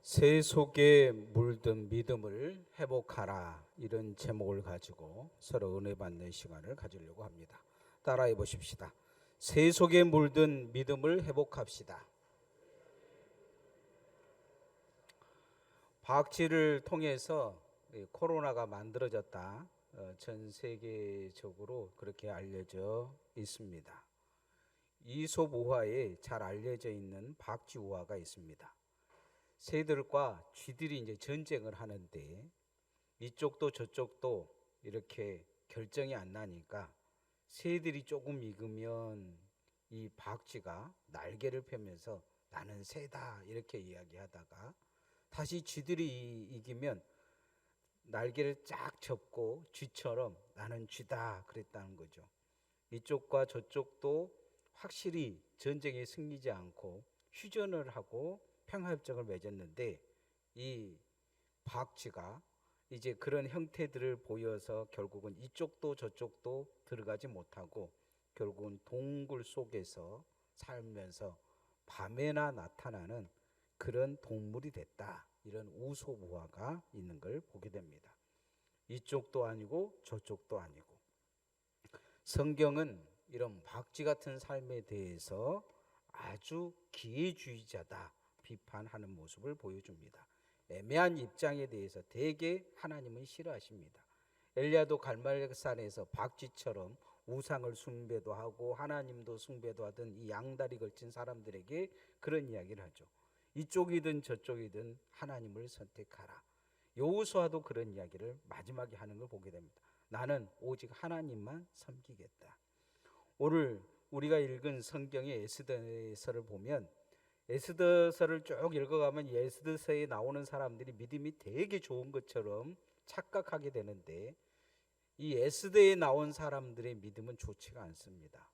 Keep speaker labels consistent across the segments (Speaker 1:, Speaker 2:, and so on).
Speaker 1: 새 속에 물든 믿음을 회복하라, 이런 제목을 가지고 서로 은혜 받는 시간을 가지려고 합니다. 따라해 보십시다. 새 속에 물든 믿음을 회복합시다. 과학지를 통해서 코로나가 만들어졌다, 전 세계적으로 그렇게 알려져 있습니다. 이솝 우화에 잘 알려져 있는 박쥐 우화가 있습니다. 새들과 쥐들이 이제 전쟁을 하는데 이쪽도 저쪽도 이렇게 결정이 안 나니까 새들이 조금 익으면 이 박쥐가 날개를 펴면서 나는 새다 이렇게 이야기하다가 다시 쥐들이 이기면 날개를 쫙 접고 쥐처럼 나는 쥐다 그랬다는 거죠. 이쪽과 저쪽도 확실히 전쟁에 승리지 않고 휴전을 하고 평화협정을 맺었는데 이 박쥐가 이제 그런 형태들을 보여서 결국은 이쪽도 저쪽도 들어가지 못하고 결국은 동굴 속에서 살면서 밤에나 나타나는 그런 동물이 됐다, 이런 우소부화가 있는 걸 보게 됩니다. 이쪽도 아니고 저쪽도 아니고. 성경은 이런 박쥐 같은 삶에 대해서 아주 기회주의자다 비판하는 모습을 보여줍니다. 애매한 입장에 대해서 되게 하나님은 싫어하십니다. 엘리야도 갈멜산에서 박쥐처럼 우상을 숭배도 하고 하나님도 숭배도 하던 이 양다리 걸친 사람들에게 그런 이야기를 하죠. 이쪽이든 저쪽이든 하나님을 선택하라. 여호수아도 그런 이야기를 마지막에 하는 걸 보게 됩니다. 나는 오직 하나님만 섬기겠다. 오늘 우리가 읽은 성경의 에스더서를 보면 에스더서를 쭉 읽어가면 에스더서에 나오는 사람들이 믿음이 되게 좋은 것처럼 착각하게 되는데 이 에스더에 나온 사람들의 믿음은 좋지가 않습니다.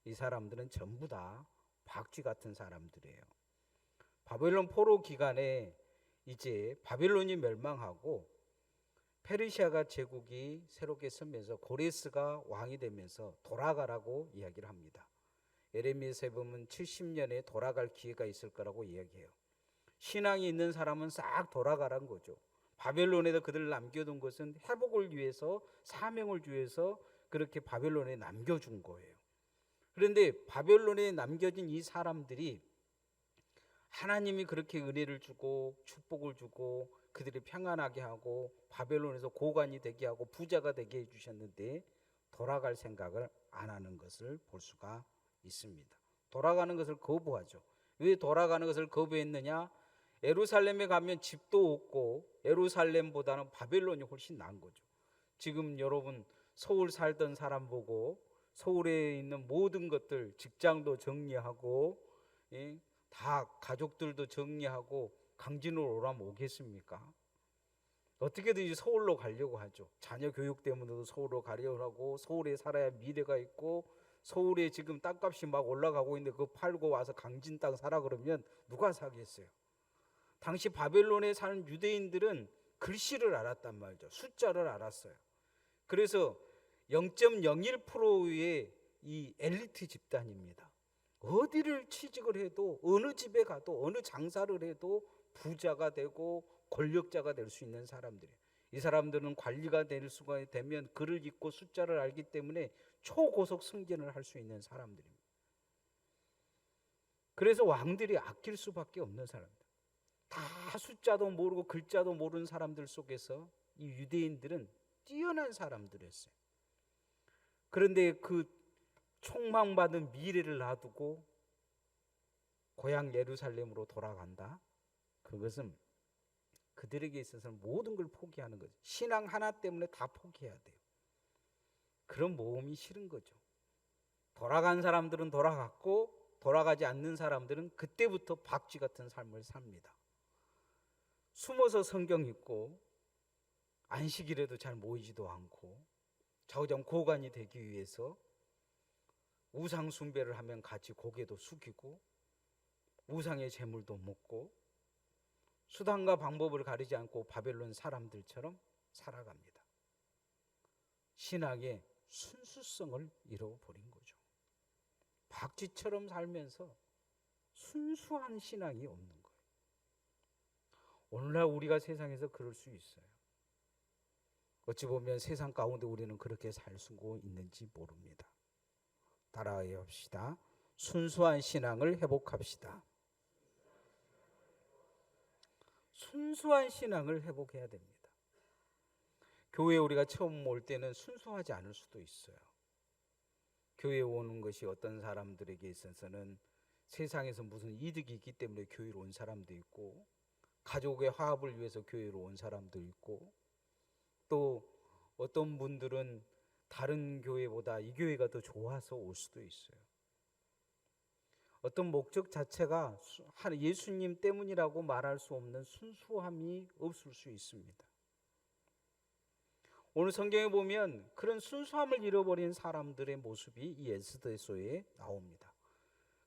Speaker 1: 이 사람들은 전부 다 박쥐 같은 사람들이에요. 바벨론 포로 기간에 이제 바벨론이 멸망하고 페르시아가 제국이 새롭게 서면서 고레스가 왕이 되면서 돌아가라고 이야기를 합니다. 예레미야서에 보면 70년에 돌아갈 기회가 있을 거라고 이야기해요. 신앙이 있는 사람은 싹 돌아가란 거죠. 바벨론에다 그들을 남겨둔 것은 회복을 위해서, 사명을 위해서 그렇게 바벨론에 남겨준 거예요. 그런데 바벨론에 남겨진 이 사람들이 하나님이 그렇게 은혜를 주고 축복을 주고 그들이 평안하게 하고 바벨론에서 고관이 되게 하고 부자가 되게 해주셨는데 돌아갈 생각을 안 하는 것을 볼 수가 있습니다. 돌아가는 것을 거부하죠. 왜 돌아가는 것을 거부했느냐? 예루살렘에 가면 집도 없고 예루살렘보다는 바벨론이 훨씬 나은 거죠. 지금 여러분 서울 살던 사람 보고 서울에 있는 모든 것들, 직장도 정리하고 다 가족들도 정리하고 강진으로 오라면 오겠습니까? 어떻게든지 서울로 가려고 하죠. 자녀 교육 때문에도 서울로 가려고 하고 서울에 살아야 미래가 있고 서울에 지금 땅값이 막 올라가고 있는데 그거 팔고 와서 강진 땅 사라 그러면 누가 사겠어요? 당시 바벨론에 사는 유대인들은 글씨를 알았단 말이죠. 숫자를 알았어요. 그래서 0.01%의 이 엘리트 집단입니다. 어디를 취직을 해도 어느 집에 가도 어느 장사를 해도 부자가 되고 권력자가 될 수 있는 사람들이에요. 이 사람들은 관리가 될 수가 되면 글을 읽고 숫자를 알기 때문에 초고속 승진을 할 수 있는 사람들입니다. 그래서 왕들이 아낄 수밖에 없는 사람들. 다 숫자도 모르고 글자도 모르는 사람들 속에서 이 유대인들은 뛰어난 사람들이었어요. 그런데 그 촉망받은 미래를 놔두고 고향 예루살렘으로 돌아간다? 그것은 그들에게 있어서는 모든 걸 포기하는 거죠. 신앙 하나 때문에 다 포기해야 돼요. 그런 모험이 싫은 거죠. 돌아간 사람들은 돌아갔고 돌아가지 않는 사람들은 그때부터 박쥐 같은 삶을 삽니다. 숨어서 성경 읽고 안식일에도 잘 모이지도 않고 자우장 고관이 되기 위해서 우상 숭배를 하면 같이 고개도 숙이고 우상의 재물도 먹고 수단과 방법을 가리지 않고 바벨론 사람들처럼 살아갑니다. 신앙의 순수성을 잃어버린 거죠. 박쥐처럼 살면서 순수한 신앙이 없는 거예요. 오늘날 우리가 세상에서 그럴 수 있어요. 어찌 보면 세상 가운데 우리는 그렇게 살 수고 있는지 모릅니다. 따라해 봅시다. 순수한 신앙을 회복합시다. 순수한 신앙을 회복해야 됩니다. 교회에 우리가 처음 올 때는 순수하지 않을 수도 있어요. 교회에 오는 것이 어떤 사람들에게 있어서는 세상에서 무슨 이득이 있기 때문에 교회로 온 사람도 있고, 가족의 화합을 위해서 교회로 온 사람도 있고, 또 어떤 분들은 다른 교회보다 이 교회가 더 좋아서 올 수도 있어요. 어떤 목적 자체가 예수님 때문이라고 말할 수 없는 순수함이 없을 수 있습니다. 오늘 성경에 보면 그런 순수함을 잃어버린 사람들의 모습이 이 에스더서에 나옵니다.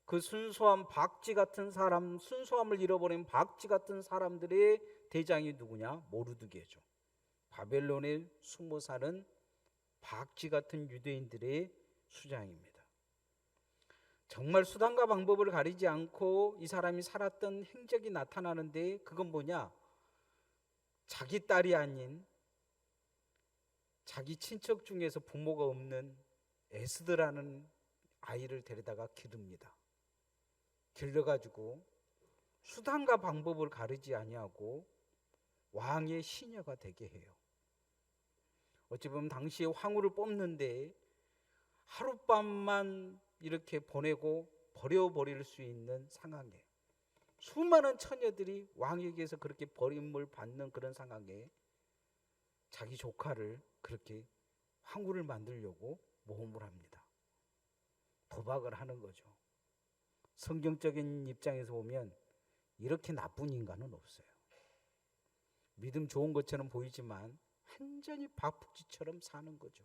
Speaker 1: 그 순수함, 박쥐 같은 사람, 순수함을 잃어버린 박쥐 같은 사람들의 대장이 누구냐? 모르드게죠. 바벨론에 숨어 사는 박쥐 같은 유대인들의 수장입니다. 정말 수단과 방법을 가리지 않고 이 사람이 살았던 행적이 나타나는데, 그건 뭐냐? 자기 딸이 아닌 자기 친척 중에서 부모가 없는 에스더라는 아이를 데려다가 기릅니다. 길러가지고 수단과 방법을 가리지 아니하고 왕의 시녀가 되게 해요. 어찌 보면 당시에 황후를 뽑는데 하룻밤만 이렇게 보내고 버려버릴 수 있는 상황에, 수많은 처녀들이 왕에게서 그렇게 버림을 받는 그런 상황에 자기 조카를 그렇게 황후를 만들려고 모험을 합니다. 도박을 하는 거죠. 성경적인 입장에서 보면 이렇게 나쁜 인간은 없어요. 믿음 좋은 것처럼 보이지만 완전히 박북지처럼 사는 거죠.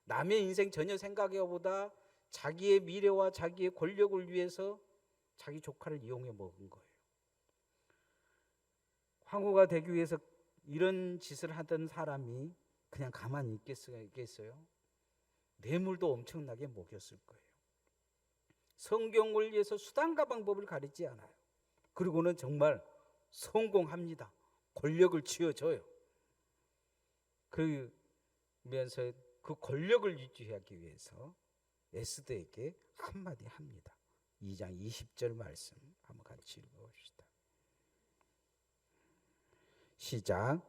Speaker 1: 남의 인생 전혀 생각해보다 자기의 미래와 자기의 권력을 위해서 자기 조카를 이용해 먹은 거예요. 황후가 되기 위해서 이런 짓을 하던 사람이 그냥 가만히 있겠어요? 뇌물도 엄청나게 먹였을 거예요. 성경을 위해서 수단과 방법을 가리지 않아요. 그리고는 정말 성공합니다. 권력을 쥐어줘요. 그러면서 그 권력을 유지하기 위해서 에스더에게 한마디 합니다. 2장 20절 말씀 한번 같이 읽어봅시다. 시작.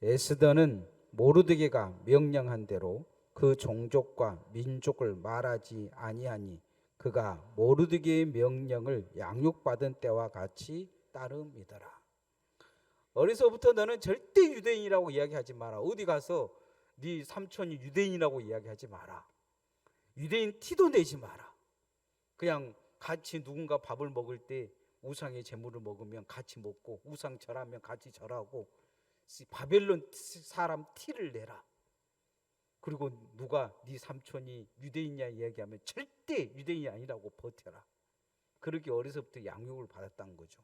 Speaker 1: 에스더는 모르드게가 명령한 대로 그 종족과 민족을 말하지 아니하니 그가 모르드게의 명령을 양육받은 때와 같이 따름이더라. 어려서부터 너는 절대 유대인이라고 이야기하지 마라. 어디 가서 네 삼촌이 유대인이라고 이야기하지 마라. 유대인 티도 내지 마라. 그냥 같이 누군가 밥을 먹을 때 우상의 제물을 먹으면 같이 먹고, 우상 절하면 같이 절하고, 바벨론 사람 티를 내라. 그리고 누가 네 삼촌이 유대인이냐 이야기하면 절대 유대인이 아니라고 버텨라. 그렇게 어려서부터 양육을 받았다는 거죠.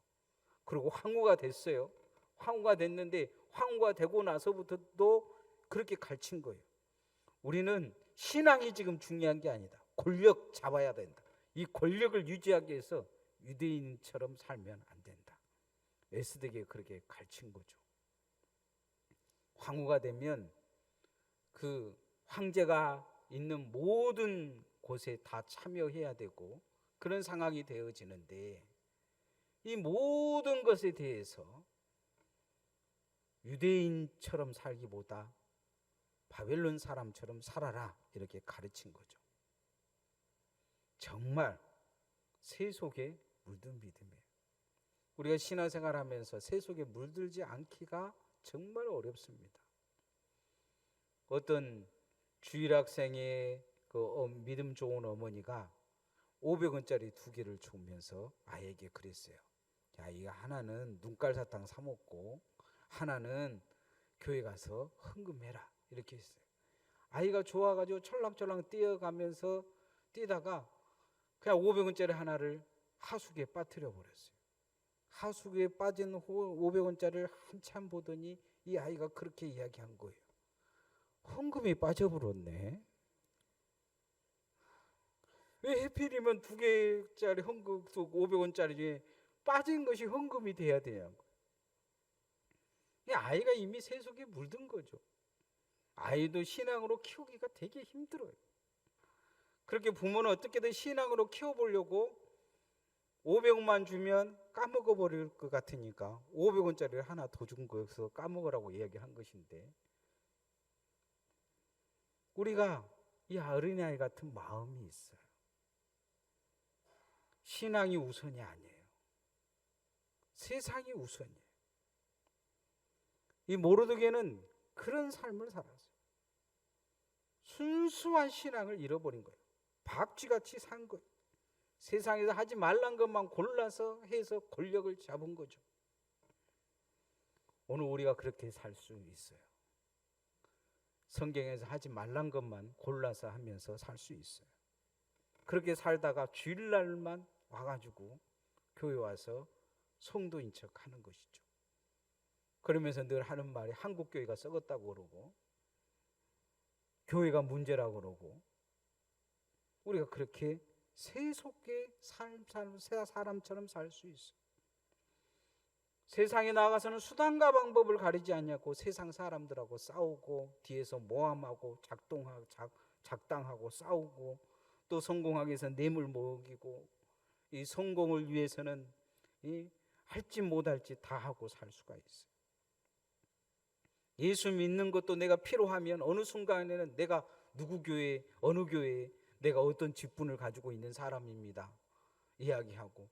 Speaker 1: 그리고 황후가 됐어요. 황후가 됐는데 황후가 되고 나서부터도 그렇게 가르친 거예요. 우리는 신앙이 지금 중요한 게 아니다. 권력 잡아야 된다. 이 권력을 유지하기 위해서 유대인처럼 살면 안 된다. 에스더에게 그렇게 가르친 거죠. 황후가 되면 그 황제가 있는 모든 곳에 다 참여해야 되고 그런 상황이 되어지는데, 이 모든 것에 대해서 유대인처럼 살기보다 바벨론 사람처럼 살아라 이렇게 가르친 거죠. 정말 새 속에 물든 믿음이에요. 우리가 신앙생활하면서 새 속에 물들지 않기가 정말 어렵습니다. 어떤 주일학생의 믿음 좋은 어머니가 500원짜리 2개를 주면서 아이에게 그랬어요. 야, 이거 하나는 눈깔 사탕 사 먹고 하나는 교회 가서 헌금해라 이렇게 했어요. 아이가 좋아가지고 철랑철랑 뛰어가면서 뛰다가 그냥 500원짜리 하나를 하수구에 빠뜨려 버렸어요. 하수구에 빠진 500원짜리를 한참 보더니 이 아이가 그렇게 이야기한 거예요. 헌금이 빠져버렸네. 왜 하필이면 2개짜리 헌금 500원짜리 중에 빠진 것이 헌금이 돼야 되냐고. 이 아이가 이미 세속에 물든 거죠. 아이도 신앙으로 키우기가 되게 힘들어요. 그렇게 부모는 어떻게든 신앙으로 키워보려고 500원만 주면 까먹어버릴 것 같으니까 500원짜리를 하나 더 준 거여서 까먹으라고 이야기한 것인데, 우리가 이 어린아이 같은 마음이 있어요. 신앙이 우선이 아니에요. 세상이 우선이에요. 이 모르드게는 그런 삶을 살았어요. 순수한 신앙을 잃어버린 거예요. 박쥐같이 산 거예요. 세상에서 하지 말란 것만 골라서 해서 권력을 잡은 거죠. 오늘 우리가 그렇게 살 수 있어요. 성경에서 하지 말란 것만 골라서 하면서 살 수 있어요. 그렇게 살다가 주일날만 와가지고 교회 와서 성도인 척 하는 것이죠. 그러면서 늘 하는 말이 한국교회가 썩었다고 그러고 교회가 문제라고 그러고, 우리가 그렇게 세속의 사람처럼 살 수 있어요. 세상에 나가서는 수단과 방법을 가리지 않냐고 세상 사람들하고 싸우고 뒤에서 모함하고 작당하고 싸우고, 또 성공하기 위해서 뇌물 먹이고, 이 성공을 위해서는 할지 못할지 다 하고 살 수가 있어요. 예수 믿는 것도 내가 필요하면 어느 순간에는 내가 누구 교회, 어느 교회에 내가 어떤 직분을 가지고 있는 사람입니다 이야기하고,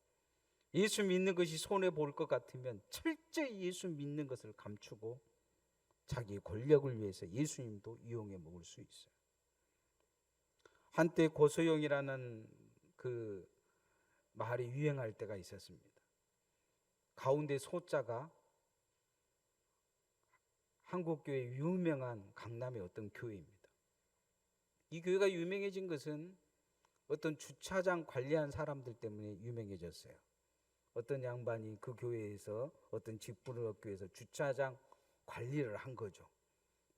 Speaker 1: 예수 믿는 것이 손해볼 것 같으면 철저히 예수 믿는 것을 감추고 자기 권력을 위해서 예수님도 이용해 먹을 수 있어요. 한때 고소영이라는 그 말이 유행할 때가 있었습니다. 가운데 소자가 한국교회 유명한 강남의 어떤 교회입니다. 이 교회가 유명해진 것은 어떤 주차장 관리한 사람들 때문에 유명해졌어요. 어떤 양반이 그 교회에서 어떤 직분을 얻기 위해서 주차장 관리를 한 거죠.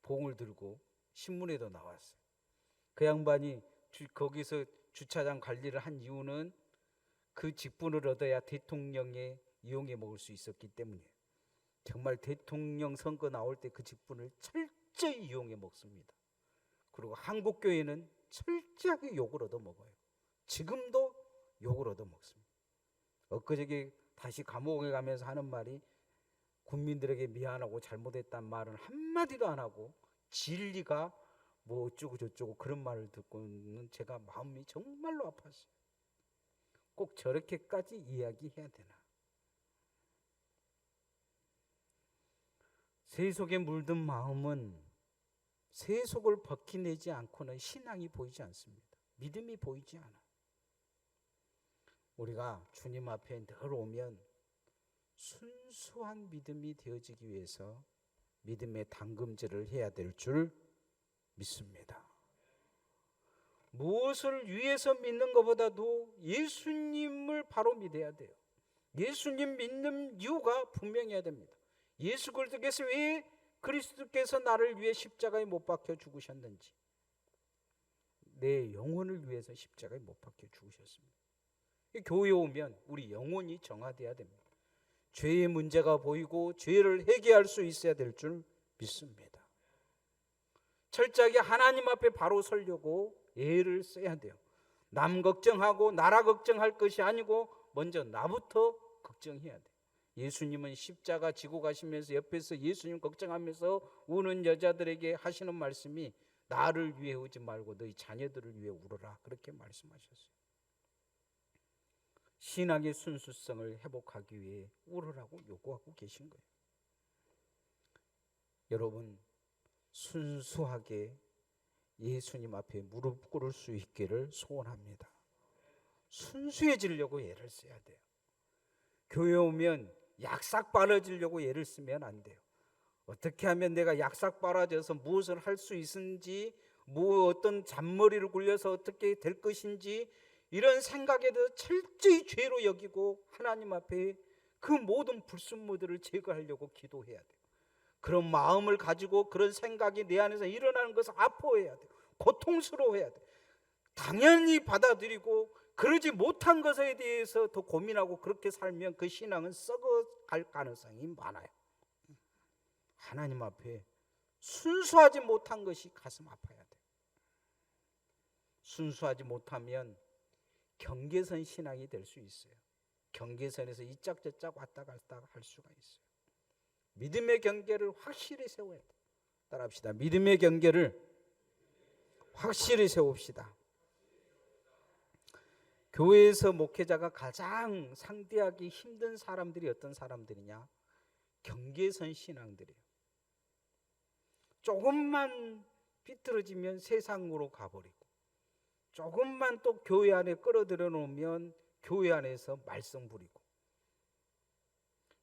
Speaker 1: 봉을 들고 신문에도 나왔어요. 그 양반이 거기서 주차장 관리를 한 이유는 그 직분을 얻어야 대통령에 이용해 먹을 수 있었기 때문이에요. 정말 대통령 선거 나올 때 그 직분을 철저히 이용해 먹습니다. 그리고 한국교회는 철저하게 욕을 얻어먹어요. 지금도 욕을 얻어먹습니다. 엊그저께 다시 감옥에 가면서 하는 말이, 국민들에게 미안하고 잘못했단 말은 한마디도 안 하고 진리가 뭐 어쩌고 저쩌고 그런 말을 듣고는 제가 마음이 정말로 아팠어요. 꼭 저렇게까지 이야기해야 되나. 세속에 물든 마음은 세속을 벗겨내지 않고는 신앙이 보이지 않습니다. 믿음이 보이지 않아요. 우리가 주님 앞에 늘 오면 순수한 믿음이 되어지기 위해서 믿음의 담금질을 해야 될 줄 믿습니다. 무엇을 위해서 믿는 것보다도 예수님을 바로 믿어야 돼요. 예수님 믿는 이유가 분명해야 됩니다. 예수 그리스도께서 왜 그리스도께서 나를 위해 십자가에 못 박혀 죽으셨는지, 내 영혼을 위해서 십자가에 못 박혀 죽으셨습니다. 교회에 오면 우리 영혼이 정화되어야 됩니다. 죄의 문제가 보이고 죄를 해결할 수 있어야 될 줄 믿습니다. 철저하게 하나님 앞에 바로 서려고 애를 써야 돼요. 남 걱정하고 나라 걱정할 것이 아니고 먼저 나부터 걱정해야 돼요. 예수님은 십자가 지고 가시면서 옆에서 예수님 걱정하면서 우는 여자들에게 하시는 말씀이, 나를 위해 우지 말고 너희 자녀들을 위해 울어라, 그렇게 말씀하셨어요. 신앙의 순수성을 회복하기 위해 울으라고 요구하고 계신 거예요. 여러분, 순수하게 예수님 앞에 무릎 꿇을 수 있기를 소원합니다. 순수해지려고 애를 써야 돼요. 교회 오면 약삭 빨아지려고 애를 쓰면 안 돼요. 어떻게 하면 내가 약삭 빨아져서 무엇을 할 수 있는지, 어떤 잔머리를 굴려서 어떻게 될 것인지, 이런 생각에 대해서 철저히 죄로 여기고 하나님 앞에 그 모든 불순물들을 제거하려고 기도해야 돼요. 그런 마음을 가지고 그런 생각이 내 안에서 일어나는 것을 아파해야 돼요. 고통스러워해야 돼요. 당연히 받아들이고, 그러지 못한 것에 대해서 더 고민하고 그렇게 살면 그 신앙은 썩어갈 가능성이 많아요. 하나님 앞에 순수하지 못한 것이 가슴 아파야 돼. 순수하지 못하면 경계선 신앙이 될 수 있어요. 경계선에서 이짝 저짝 왔다 갔다 할 수가 있어요. 믿음의 경계를 확실히 세워야 돼. 따라합시다. 믿음의 경계를 확실히 세웁시다. 교회에서 목회자가 가장 상대하기 힘든 사람들이 어떤 사람들이냐? 경계선 신앙들이에요. 조금만 비틀어지면 세상으로 가버리고, 조금만 또 교회 안에 끌어들여 놓으면 교회 안에서 말썽 부리고,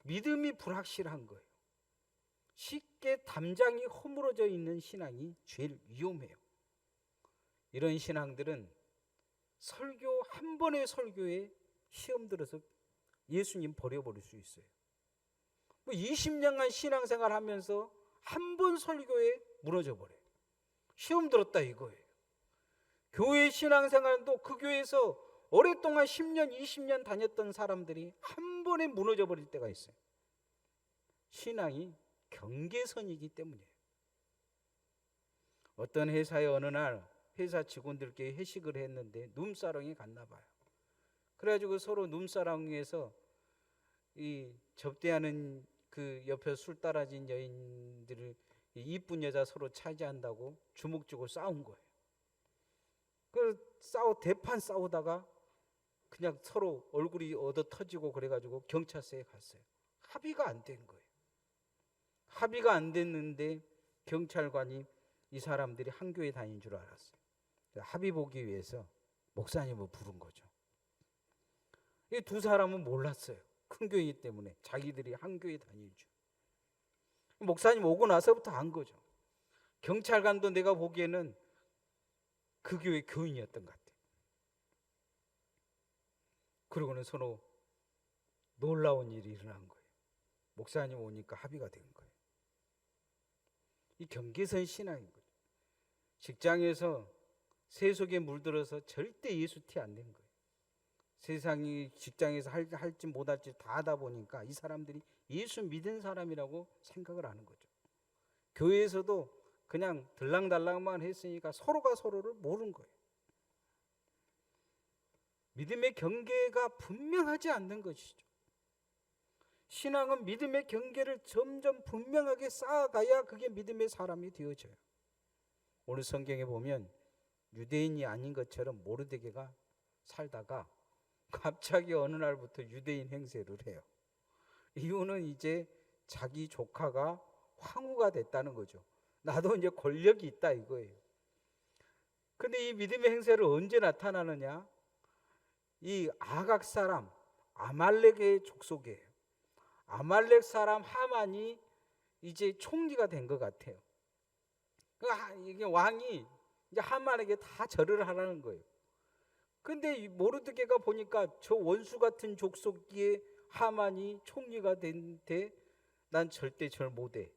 Speaker 1: 믿음이 불확실한 거예요. 쉽게 담장이 허물어져 있는 신앙이 제일 위험해요. 이런 신앙들은 설교 한 번의 설교에 시험 들어서 예수님 버려버릴 수 있어요. 20년간 신앙생활 하면서 한 번 설교에 무너져 버려요. 시험 들었다 이거예요. 교회 신앙생활도 그 교회에서 오랫동안 10년, 20년 다녔던 사람들이 한 번에 무너져 버릴 때가 있어요. 신앙이 경계선이기 때문이에요. 어떤 회사의 어느 날 회사 직원들끼리 회식을 했는데 눈사랑이 갔나 봐요. 그래가지고 서로 눈사랑에서 이 접대하는 그 옆에 술 따라진 여인들을 이쁜 여자 서로 차지한다고 주먹 쥐고 싸운 거예요. 그 대판 싸우다가 그냥 서로 얼굴이 얻어 터지고 그래가지고 경찰서에 갔어요. 합의가 안 된 거예요. 합의가 안 됐는데 경찰관이 이 사람들이 한 교회 다닌 줄 알았어요. 합의 보기 위해서 목사님을 부른 거죠. 이 두 사람은 몰랐어요. 큰 교회이기 때문에 자기들이 한 교회 다닐 줄. 목사님 오고 나서부터 안 거죠. 경찰관도 내가 보기에는 그 교회 교인이었던 것 같아요. 그러고는 서로 놀라운 일이 일어난 거예요. 목사님 오니까 합의가 된 거예요. 이 경계선 신앙인 거죠. 직장에서 세속에 물들어서 절대 예수 티 안 낸 거예요. 세상이 직장에서 할지 못할지 다 하다 보니까 이 사람들이 예수 믿은 사람이라고 생각을 하는 거죠. 교회에서도 그냥 들랑달랑만 했으니까 서로가 서로를 모르는 거예요. 믿음의 경계가 분명하지 않는 것이죠. 신앙은 믿음의 경계를 점점 분명하게 쌓아가야 그게 믿음의 사람이 되어져요. 오늘 성경에 보면 유대인이 아닌 것처럼 모르드게가 살다가 갑자기 어느 날부터 유대인 행세를 해요. 이유는 이제 자기 조카가 황후가 됐다는 거죠. 나도 이제 권력이 있다 이거예요. 근데 이 믿음의 행세를 언제 나타나느냐? 이 아각 사람 아말렉의 족속이에요. 아말렉 사람 하만이 이제 총리가 된 것 같아요. 이게 왕이 이제 하만에게 다 절을 하라는 거예요. 근데 모르드게가 보니까 저 원수 같은 족속기에 하만이 총리가 된데 난 절대 절 못해.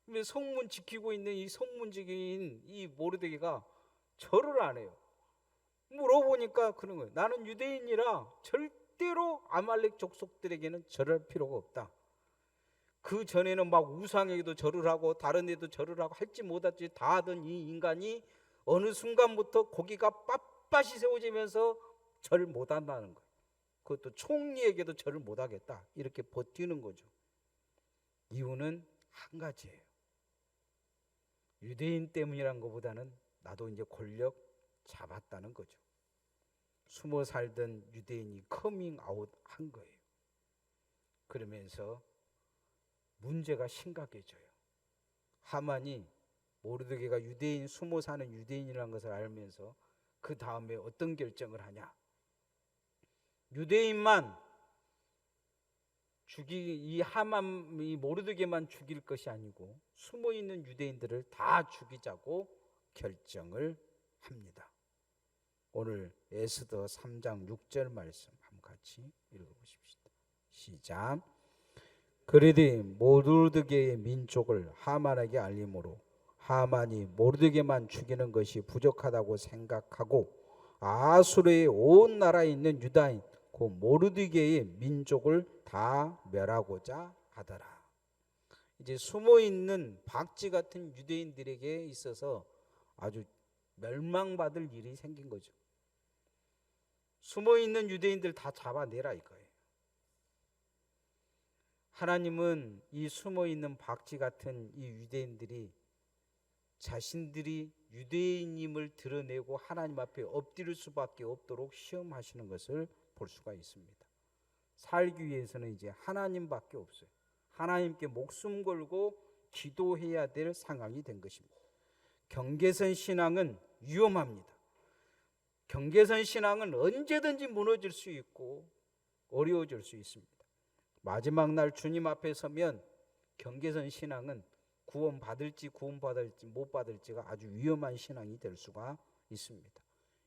Speaker 1: 근데 성문 지키고 있는 이 성문직인 이 모르드게가 절을 안 해요. 물어보니까 그런 거예요. 나는 유대인이라 절대로 아말렉 족속들에게는 절할 필요가 없다. 그 전에는 막 우상에게도 절을 하고 다른 데도 절을 하고 할지 못할지 다 하던 이 인간이 어느 순간부터 고기가 빳빳이 세워지면서 절을 못한다는 거예요. 그것도 총리에게도 절을 못하겠다 이렇게 버티는 거죠. 이유는 한 가지예요. 유대인 때문이란 것보다는 나도 이제 권력 잡았다는 거죠. 숨어 살던 유대인이 커밍 아웃 한 거예요. 그러면서 문제가 심각해져요. 하만이 모르드게가 유대인 숨어 사는 유대인이라는 것을 알면서 그 다음에 어떤 결정을 하냐? 유대인만 이 하만 이 모르드게만 죽일 것이 아니고 숨어 있는 유대인들을 다 죽이자고 결정을 합니다. 오늘 에스더 3장 6절 말씀 한번 같이 읽어보십시다. 시작. 그러되 모르드게의 민족을 하만에게 알림으로 하만이 모르드게만 죽이는 것이 부족하다고 생각하고 아수르의 온 나라에 있는 유다인 그 모르드게의 민족을 다 멸하고자 하더라. 이제 숨어 있는 박쥐 같은 유대인들에게 있어서 아주 멸망받을 일이 생긴 거죠. 숨어 있는 유대인들 다 잡아내라 이거예요. 하나님은 이 숨어 있는 박쥐 같은 이 유대인들이 자신들이 유대인임을 드러내고 하나님 앞에 엎드릴 수밖에 없도록 시험하시는 것을 볼 수가 있습니다. 살기 위해서는 이제 하나님밖에 없어요. 하나님께 목숨 걸고 기도해야 될 상황이 된 것입니다. 경계선 신앙은 위험합니다. 경계선 신앙은 언제든지 무너질 수 있고 어려워질 수 있습니다. 마지막 날 주님 앞에 서면 경계선 신앙은 구원받을지 구원받을지 못 받을지가 아주 위험한 신앙이 될 수가 있습니다.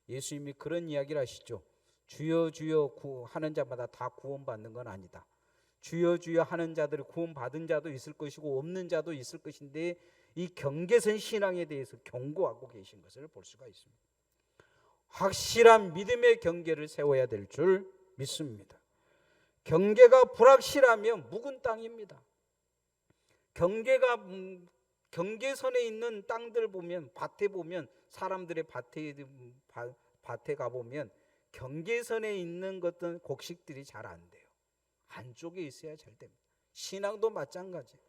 Speaker 1: 예수님이 그런 이야기를 하시죠. 주여 주여 하는 자마다 다 구원받는 건 아니다. 주여 주여 하는 자들이 구원받은 자도 있을 것이고 없는 자도 있을 것인데 이 경계선 신앙에 대해서 경고하고 계신 것을 볼 수가 있습니다. 확실한 믿음의 경계를 세워야 될 줄 믿습니다. 경계가 불확실하면 묵은 땅입니다. 경계선에 있는 땅들 보면 밭에 보면 사람들의 밭에 가보면 경계선에 있는 것들 곡식들이 잘 안 돼요. 안쪽에 있어야 잘 됩니다. 신앙도 마찬가지예요.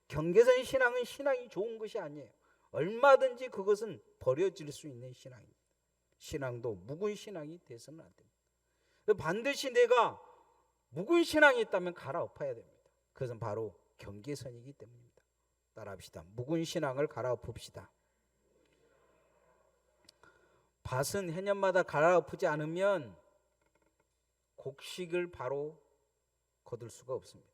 Speaker 1: 경계선 신앙은 신앙이 좋은 것이 아니에요. 얼마든지 그것은 버려질 수 있는 신앙입니다. 신앙도 묵은 신앙이 돼서는 안 됩니다. 반드시 내가 묵은 신앙이 있다면 갈아엎어야 됩니다. 그것은 바로 경계선이기 때문입니다. 따라합시다. 묵은 신앙을 갈아엎읍시다. 밭은 해년마다 갈아엎지 않으면 곡식을 바로 거둘 수가 없습니다.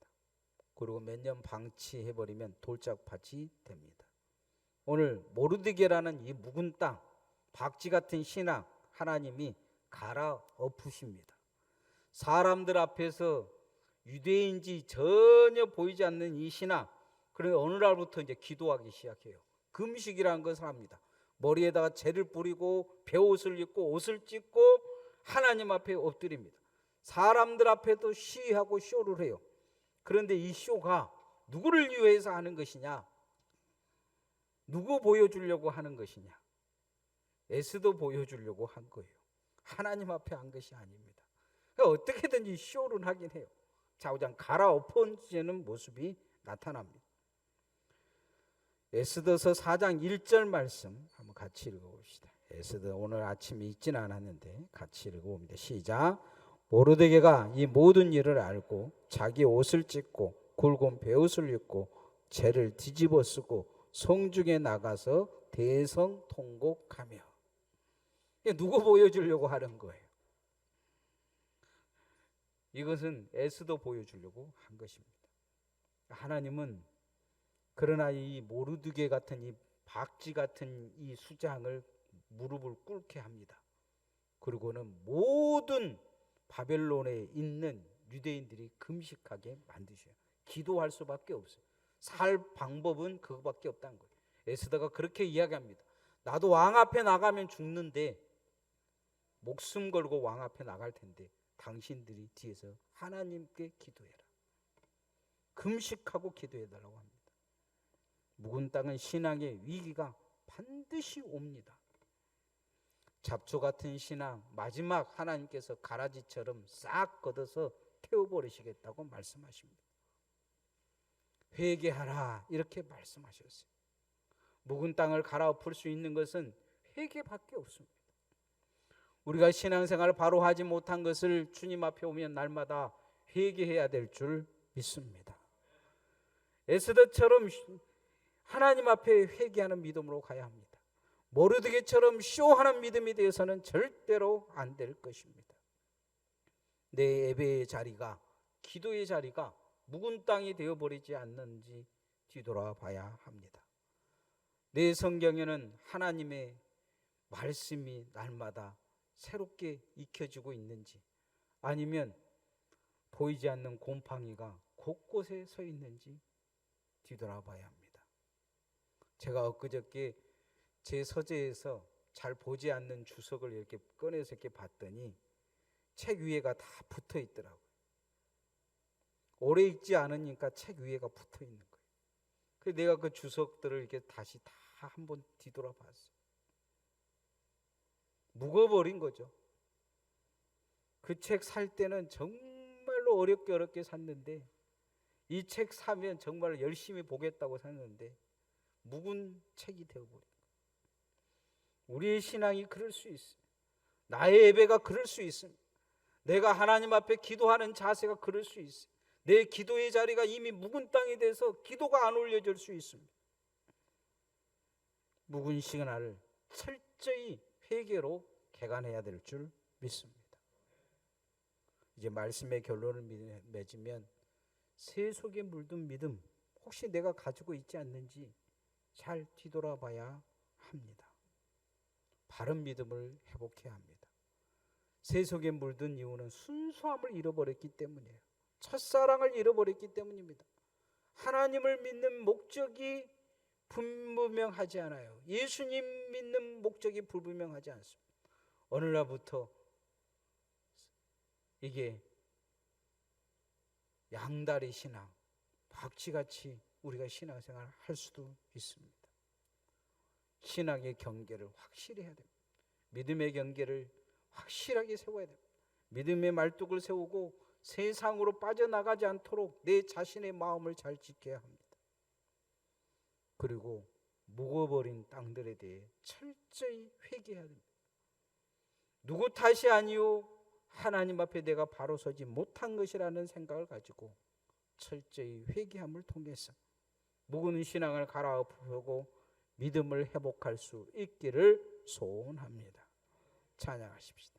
Speaker 1: 그리고 몇 년 방치해버리면 돌짝밭이 됩니다. 오늘 모르드게라는 이 묵은 땅, 박쥐 같은 신앙 하나님이 갈아엎으십니다. 사람들 앞에서 유대인지 전혀 보이지 않는 이 신앙, 그러니까 어느 날부터 이제 기도하기 시작해요. 금식이라는 것을 합니다. 머리에다가 재를 뿌리고 베옷을 입고 옷을 찢고 하나님 앞에 엎드립니다. 사람들 앞에도 시위하고 쇼를 해요. 그런데 이 쇼가 누구를 위해서 하는 것이냐? 누구 보여주려고 하는 것이냐? 에스더 보여주려고 한 거예요. 하나님 앞에 한 것이 아닙니다. 그러니까 어떻게든지 쇼를 하긴 해요. 좌우장 갈아엎어지는 모습이 나타납니다. 에스더서 4장 1절 말씀 한번 같이 읽어봅시다. 에스더 오늘 아침에 읽진 않았는데 같이 읽어봅니다. 시작. 모르드게가 이 모든 일을 알고 자기 옷을 찢고 굵은 베옷을 입고 재를 뒤집어 쓰고 성중에 나가서 대성통곡하며. 누구 보여주려고 하는 거예요? 이것은 에스더 보여주려고 한 것입니다. 하나님은 그러나 이 모르드게 같은 이 박쥐 같은 이 수장을 무릎을 꿇게 합니다. 그리고는 모든 바벨론에 있는 유대인들이 금식하게 만드셔요. 기도할 수밖에 없어요. 살 방법은 그거밖에 없다는 거예요. 에스더가 그렇게 이야기합니다. 나도 왕 앞에 나가면 죽는데 목숨 걸고 왕 앞에 나갈 텐데 당신들이 뒤에서 하나님께 기도해라. 금식하고 기도해달라고 합니다. 묵은 땅은 신앙의 위기가 반드시 옵니다. 잡초 같은 신앙 마지막 하나님께서 가라지처럼 싹 걷어서 태워버리시겠다고 말씀하십니다. 회개하라 이렇게 말씀하셨어요. 묵은 땅을 갈아엎을 수 있는 것은 회개밖에 없습니다. 우리가 신앙생활을 바로 하지 못한 것을 주님 앞에 오면 날마다 회개해야 될 줄 믿습니다. 에스더처럼 하나님 앞에 회개하는 믿음으로 가야 합니다. 모르드게처럼 쇼하는 믿음이 되어서는 절대로 안 될 것입니다. 내 예배의 자리가, 기도의 자리가 묵은 땅이 되어버리지 않는지 뒤돌아 봐야 합니다. 내 성경에는 하나님의 말씀이 날마다 새롭게 익혀지고 있는지, 아니면 보이지 않는 곰팡이가 곳곳에 서 있는지 뒤돌아봐야 합니다. 제가 엊그저께 제 서재에서 잘 보지 않는 주석을 이렇게 꺼내서 이렇게 봤더니 책 위에가 다 붙어 있더라고요. 오래 읽지 않으니까 책 위에가 붙어 있는 거예요. 내가 그 주석들을 이렇게 다시 다 한번 뒤돌아봤어. 묵어버린 거죠. 그 책 살 때는 정말로 어렵게 샀는데, 이 책 사면 정말 열심히 보겠다고 샀는데 묵은 책이 되어버린 거예요. 우리의 신앙이 그럴 수 있어요. 나의 예배가 그럴 수 있습니다. 내가 하나님 앞에 기도하는 자세가 그럴 수 있어요. 내 기도의 자리가 이미 묵은 땅이 돼서 기도가 안 올려질 수 있습니다. 묵은 시간을 철저히 회개로 개간해야 될 줄 믿습니다. 이제 말씀의 결론을 맺으면 새 속에 물든 믿음, 혹시 내가 가지고 있지 않는지 잘 뒤돌아봐야 합니다. 바른 믿음을 회복해야 합니다. 새 속에 물든 이유는 순수함을 잃어버렸기 때문이에요. 첫사랑을 잃어버렸기 때문입니다. 하나님을 믿는 목적이 불분명하지 않아요. 예수님 믿는 목적이 불분명하지 않습니다. 어느 날부터 이게 양다리 신앙, 박쥐같이 우리가 신앙생활을 할 수도 있습니다. 신앙의 경계를 확실히 해야 됩니다. 믿음의 경계를 확실하게 세워야 됩니다. 믿음의 말뚝을 세우고 세상으로 빠져나가지 않도록 내 자신의 마음을 잘 지켜야 합니다. 그리고 묵어버린 땅들에 대해 철저히 회개해야 됩니다. 누구 탓이 아니요 하나님 앞에 내가 바로 서지 못한 것이라는 생각을 가지고 철저히 회개함을 통해서 묵은 신앙을 갈아엎고 믿음을 회복할 수 있기를 소원합니다. 찬양하십시다.